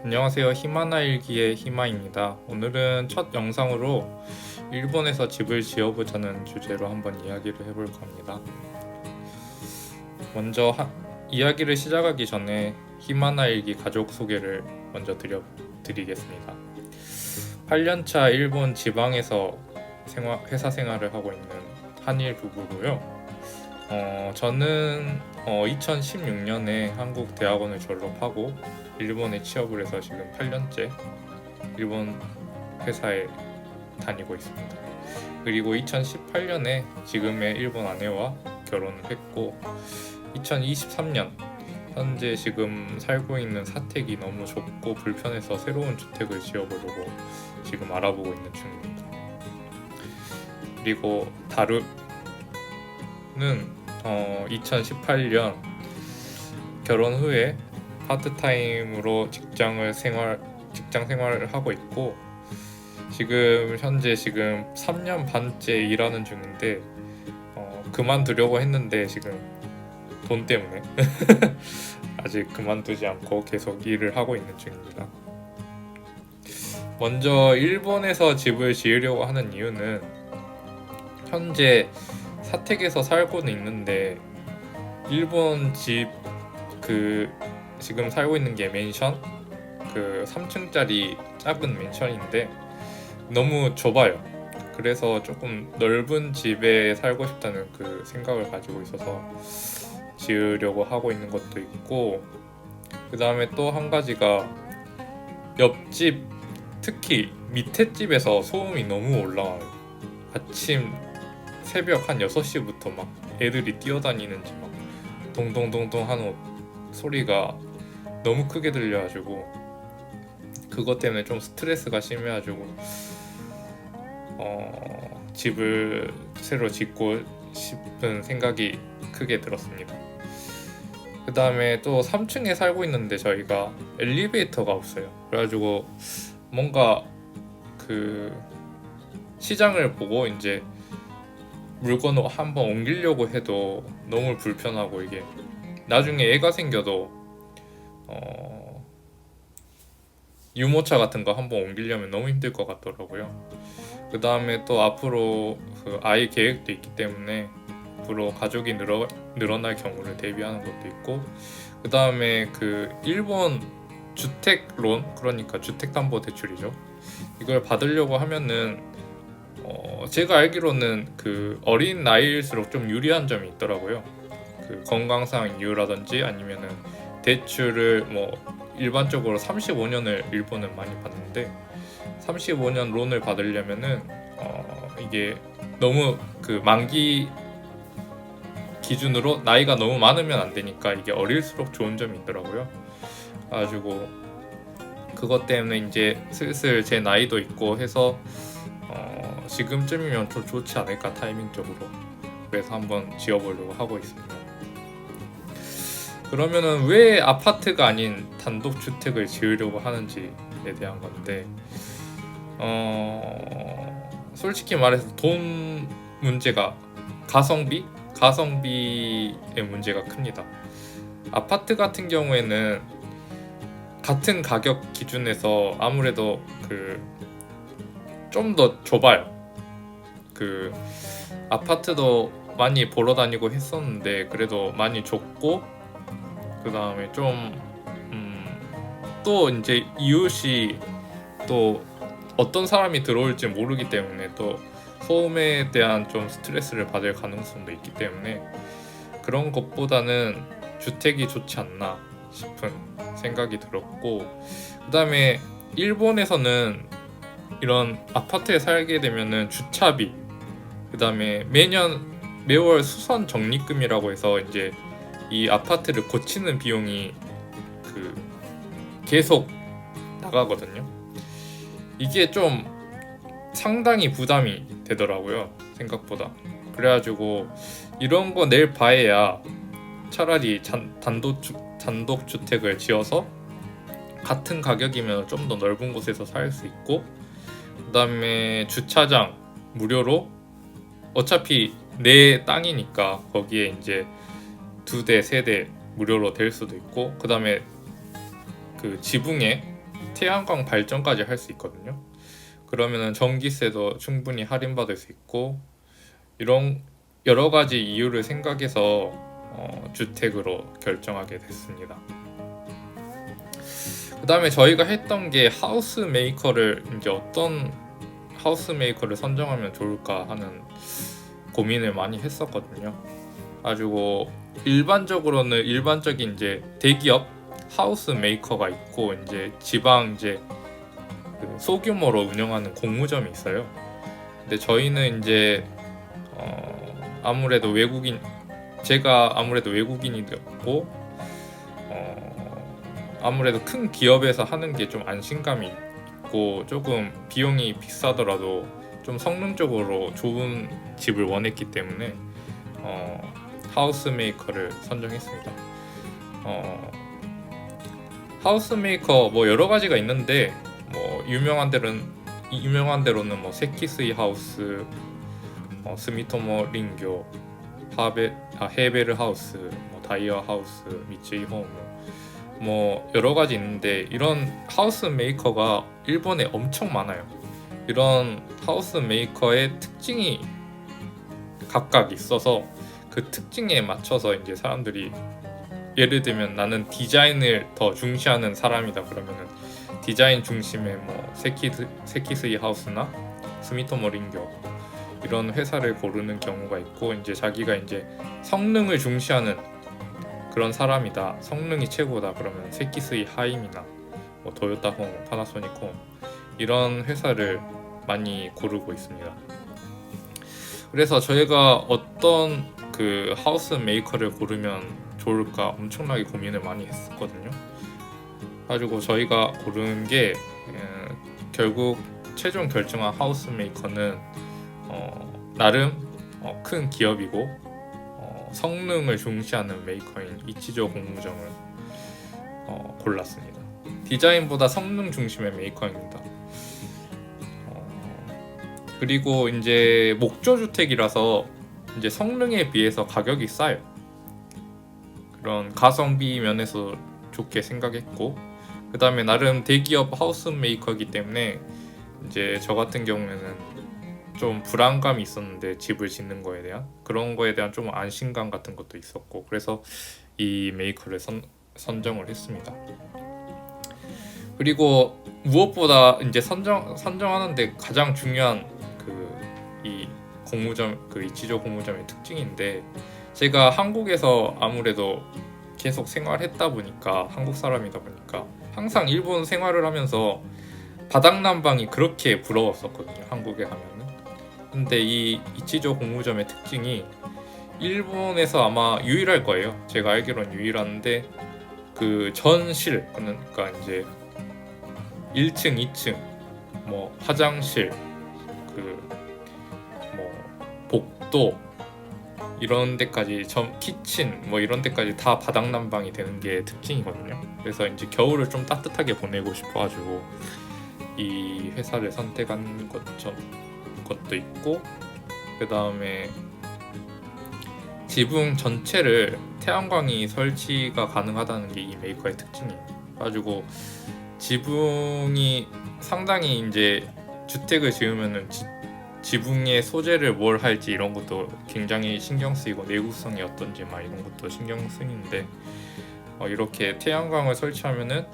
안녕하세요. 히마나 일기의 히마입니다. 오늘은 첫 영상으로 일본에서 집을 지어보자는 주제로 한번 이야기를 해볼 겁니다. 먼저 이야기를 시작하기 전에 히마나 일기 가족 소개를 먼저 드리겠습니다. 8년차 일본 지방에서 회사 생활을 하고 있는 한일 부부고요. 저는 2016년에 한국 대학원을 졸업하고 일본에 취업을 해서 지금 8년째 일본 회사에 다니고 있습니다. 그리고 2018년에 지금의 일본 아내와 결혼을 했고 2023년 현재 지금 살고 있는 사택이 너무 좁고 불편해서 새로운 주택을 지어보려고 지금 알아보고 있는 중입니다. 그리고 다루는 2018년 결혼 후에 파트타임으로 직장 생활을 하고 있고 지금 현재 3년 반째 일하는 중인데 그만두려고 했는데 지금 돈 때문에 아직 그만두지 않고 계속 일을 하고 있는 중입니다. 먼저 일본에서 집을 지으려고 하는 이유는 현재 사택에서 살고는 있는데 일본 집 지금 살고 있는 게 맨션 3층짜리 작은 맨션인데 너무 좁아요. 그래서 조금 넓은 집에 살고 싶다는 그 생각을 가지고 있어서 지으려고 하고 있는 것도 있고 그 다음에 또 한 가지가 옆집 특히 밑에 집에서 소음이 너무 올라와요. 아침 새벽 한 6시부터 막 애들이 뛰어다니는지 막 동동동동 하는 소리가 너무 크게 들려가지고 그것 때문에 좀 스트레스가 심해가지고 집을 새로 짓고 싶은 생각이 크게 들었습니다. 그 다음에 또 3층에 살고 있는데 저희가 엘리베이터가 없어요. 그래가지고 뭔가 시장을 보고 이제 물건을 한번 옮기려고 해도 너무 불편하고 이게 나중에 애가 생겨도 유모차 같은 거 한번 옮기려면 너무 힘들 것 같더라고요. 그 다음에 또 앞으로 아이 계획도 있기 때문에 앞으로 가족이 늘어날 경우를 대비하는 것도 있고 그 다음에 일본 주택론 그러니까 주택담보대출이죠. 이걸 받으려고 하면은 제가 알기로는 어린 나이일수록 좀 유리한 점이 있더라고요. 건강상 이유라든지 아니면은 대출을 일반적으로 35년을 일본은 많이 받는데 35년 론을 받으려면은 이게 너무 만기 기준으로 나이가 너무 많으면 안 되니까 이게 어릴수록 좋은 점이 있더라고요. 그래가지고 그것 때문에 이제 슬슬 제 나이도 있고 해서 지금쯤이면 좀 좋지 않을까 타이밍적으로. 그래서 한번 지어보려고 하고 있습니다. 그러면은 왜 아파트가 아닌 단독주택을 지으려고 하는지에 대한 건데 솔직히 말해서 돈 문제가 가성비의 문제가 큽니다. 아파트 같은 경우에는 같은 가격 기준에서 아무래도 좀 더 좁아요. 아파트도 많이 보러 다니고 했었는데 그래도 많이 좁고 그 다음에 또 이제 이웃이 또 어떤 사람이 들어올지 모르기 때문에 또 소음에 대한 좀 스트레스를 받을 가능성도 있기 때문에 그런 것보다는 주택이 좋지 않나 싶은 생각이 들었고 그 다음에 일본에서는 이런 아파트에 살게 되면은 주차비 그 다음에 매월 수선 적립금이라고 해서 이제 이 아파트를 고치는 비용이 계속 나가거든요. 이게 좀 상당히 부담이 되더라고요, 생각보다. 그래가지고 이런 거 낼 바에야 차라리 단독주택을 지어서 같은 가격이면 좀 더 넓은 곳에서 살 수 있고 그 다음에 주차장 무료로 어차피 내 땅이니까 거기에 이제 2대, 3대 무료로 될 수도 있고 그 다음에 지붕에 태양광 발전까지 할 수 있거든요. 그러면은 전기세도 충분히 할인받을 수 있고, 이런 여러 가지 이유를 생각해서 주택으로 결정하게 됐습니다. 그 다음에 저희가 했던 게 하우스 메이커를 이제 어떤 하우스 메이커를 선정하면 좋을까 하는 고민을 많이 했었거든요. 가지고 일반적으로는 일반적인 이제 대기업 하우스 메이커가 있고, 이제 지방 이제 그 소규모로 운영하는 공무점이 있어요. 근데 저희는 이제 아무래도 제가 아무래도 외국인이었고, 아무래도 큰 기업에서 하는 게 좀 안심감이 있고, 조금 비용이 비싸더라도 좀 성능적으로 좋은 집을 원했기 때문에 하우스 메이커를 선정했습니다. 하우스 메이커 뭐 여러 가지가 있는데, 뭐 유명한 데로는 뭐 세키스이 하우스, 스미토모 린교, 헤베르 하우스, 뭐 다이어 하우스, 미츠이 홈, 뭐 여러 가지 있는데, 이런 하우스 메이커가 일본에 엄청 많아요. 이런 하우스 메이커의 특징이 각각 있어서 그 특징에 맞춰서 이제 사람들이, 예를 들면 나는 디자인을 더 중시하는 사람이다 그러면은 디자인 중심의 뭐 세키스이 하우스나 스미토모 린교 이런 회사를 고르는 경우가 있고, 이제 자기가 이제 성능을 중시하는 그런 사람이다, 성능이 최고다 그러면 세키스이 하임이나 뭐 도요타홈, 파나소닉홈 이런 회사를 많이 고르고 있습니다. 그래서 저희가 어떤 그 하우스 메이커를 고르면 좋을까 엄청나게 고민을 많이 했었거든요. 가지고 저희가 고른 게 결국 최종 결정한 하우스 메이커는 나름 큰 기업이고 성능을 중시하는 메이커인 이치조 공무점을 골랐습니다. 디자인보다 성능 중심의 메이커입니다. 그리고 이제 목조주택이라서 이제 성능에 비해서 가격이 싸요. 그런 가성비 면에서 좋게 생각했고, 그 다음에 나름 대기업 하우스 메이커이기 때문에 이제 저 같은 경우에는 좀 불안감이 있었는데, 집을 짓는 거에 대한 그런 거에 대한 좀 안심감 같은 것도 있었고, 그래서 이 메이커를 선정을 했습니다. 그리고 무엇보다 이제 선정하는데 가장 중요한 이 공무점, 그 이치조 공무점의 특징인데, 제가 한국에서 아무래도 계속 생활했다 보니까, 한국 사람이다 보니까 항상 일본 생활을 하면서 바닥난방이 그렇게 부러웠었거든요, 한국에 가면은. 근데 이 이치조 공무점의 특징이 일본에서 아마 유일할 거예요. 제가 알기로는 유일한데, 그 전실, 그러니까 이제 1층, 2층, 뭐 화장실, 그 뭐 복도 이런 데까지, 키친 뭐 이런 데까지 다 바닥난방이 되는 게 특징이거든요. 그래서 이제 겨울을 좀 따뜻하게 보내고 싶어가지고 이 회사를 선택한 것도 있고, 그 다음에 지붕 전체를 태양광이 설치가 가능하다는 게 이 메이커의 특징이에요. 가지고 지붕이 상당히 이제 주택을 지으면은 지붕의 소재를 뭘 할지 이런 것도 굉장히 신경 쓰이고, 내구성이 어떤지 막 이런 것도 신경 쓰이는데, 이렇게 태양광을 설치하면은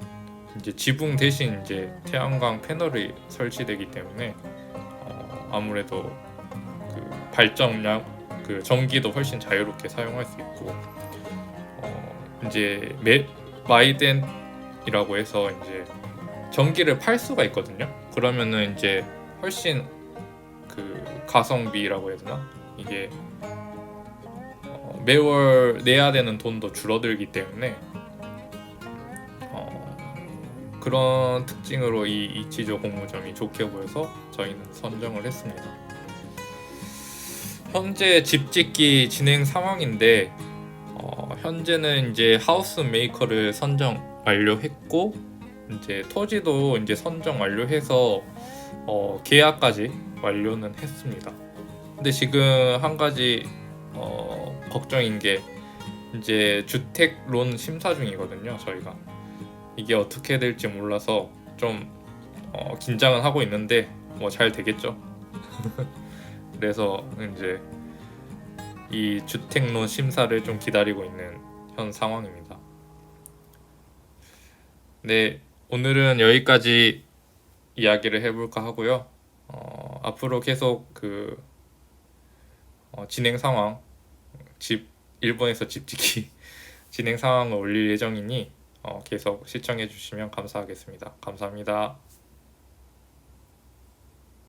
이제 지붕 대신 이제 태양광 패널이 설치되기 때문에 아무래도 그 발전량, 그 전기도 훨씬 자유롭게 사용할 수 있고, 이제 마이덴이라고 해서 이제 전기를 팔 수가 있거든요. 그러면은 이제 훨씬 그 가성비라고 해야 되나, 이게 매월 내야 되는 돈도 줄어들기 때문에 그런 특징으로 이 이치조 공무점이 좋게 보여서 저희는 선정을 했습니다. 현재 집 짓기 진행 상황인데, 현재는 이제 하우스 메이커를 선정 완료했고, 이제 토지도 이제 선정 완료해서 계약까지 완료는 했습니다. 근데 지금 한 가지 걱정인 게, 이제 주택론 심사 중이거든요. 저희가 이게 어떻게 될지 몰라서 좀 긴장은 하고 있는데 뭐 잘 되겠죠. 그래서 이제 이 주택론 심사를 좀 기다리고 있는 현 상황입니다. 네, 오늘은 여기까지 이야기를 해볼까 하고요. 앞으로 계속 그 진행 상황, 일본에서 집 짓기 진행 상황을 올릴 예정이니 계속 시청해 주시면 감사하겠습니다. 감사합니다.